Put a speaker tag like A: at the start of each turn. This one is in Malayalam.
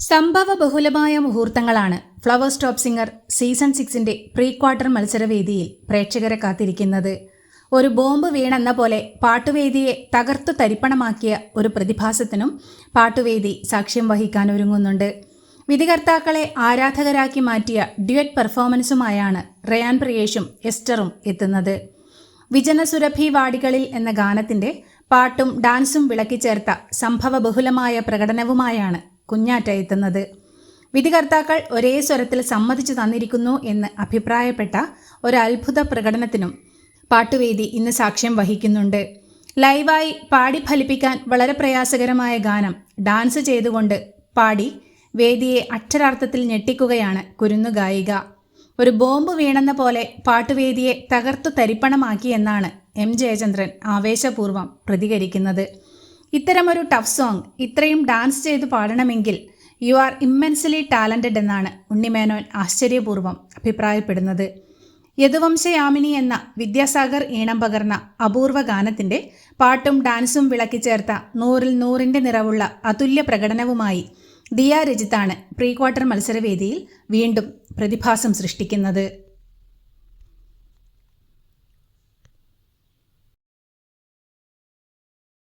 A: സംഭവബഹുലമായ മുഹൂർത്തങ്ങളാണ് ഫ്ലവേഴ്സ് ടോപ്പ് സിംഗർ സീസൺ 6ന്റെ പ്രീ ക്വാർട്ടർ മത്സരവേദിയിൽ പ്രേക്ഷകരെ കാത്തിരിക്കുന്നത്. ഒരു ബോംബ് വീണെന്ന പോലെ പാട്ടുവേദിയെ തകർത്തു തരിപ്പണമാക്കിയ ഒരു പ്രതിഭാസത്തിനും പാട്ടുവേദി സാക്ഷ്യം വഹിക്കാൻ ഒരുങ്ങുന്നുണ്ട്. വിധികർത്താക്കളെ ആരാധകരാക്കി മാറ്റിയ ഡ്യുവറ്റ് പെർഫോമൻസുമായാണ് റയാൻ പ്രിയേഷും എസ്റ്ററും എത്തുന്നത്. വിജനസുരഭി വാടികളിൽ എന്ന ഗാനത്തിന്റെ പാട്ടും ഡാൻസും വിളക്കിച്ചേർത്ത സംഭവബഹുലമായ പ്രകടനവുമായാണ് കുഞ്ഞാറ്റ എത്തുന്നത്. വിധികർത്താക്കൾ ഒരേ സ്വരത്തിൽ സമ്മതിച്ചു തന്നിരിക്കുന്നു എന്ന് അഭിപ്രായപ്പെട്ട ഒരത്ഭുത പ്രകടനത്തിനും പാട്ടുവേദി ഇന്ന് സാക്ഷ്യം വഹിക്കുന്നുണ്ട്. ലൈവായി പാടി ഫലിപ്പിക്കാൻ വളരെ പ്രയാസകരമായ ഗാനം ഡാൻസ് ചെയ്തുകൊണ്ട് പാടി വേദിയെ അക്ഷരാർത്ഥത്തിൽ ഞെട്ടിക്കുകയാണ് കുരുന്നു ഗായിക. ഒരു ബോംബ് വീണെന്ന പോലെ പാട്ടുവേദിയെ തകർത്തു തരിപ്പണമാക്കി എന്നാണ് എം ജയചന്ദ്രൻ ആവേശപൂർവ്വം പ്രതികരിക്കുന്നത്. ഇത്തരമൊരു ടഫ് സോങ് ഇത്രയും ഡാൻസ് ചെയ്തു പാടണമെങ്കിൽ യു ആർ ഇമ്മൻസ്ലി ടാലന്റഡ് എന്നാണ് ഉണ്ണിമേനോൻ ആശ്ചര്യപൂർവ്വം അഭിപ്രായപ്പെടുന്നത്. യദുവംശയാമിനി എന്ന വിദ്യാസാഗർ ഈണം പകർന്ന അപൂർവ ഗാനത്തിന്റെ പാട്ടും ഡാൻസും വിളക്കിച്ചേർത്ത 100-ൽ 100ന്റെ നിറവുള്ള അതുല്യ പ്രകടനവുമായി ദിയ രജിത്താണ് പ്രീ ക്വാർട്ടർ മത്സരവേദിയിൽ വീണ്ടും പ്രതിഭാസം സൃഷ്ടിക്കുന്നത്.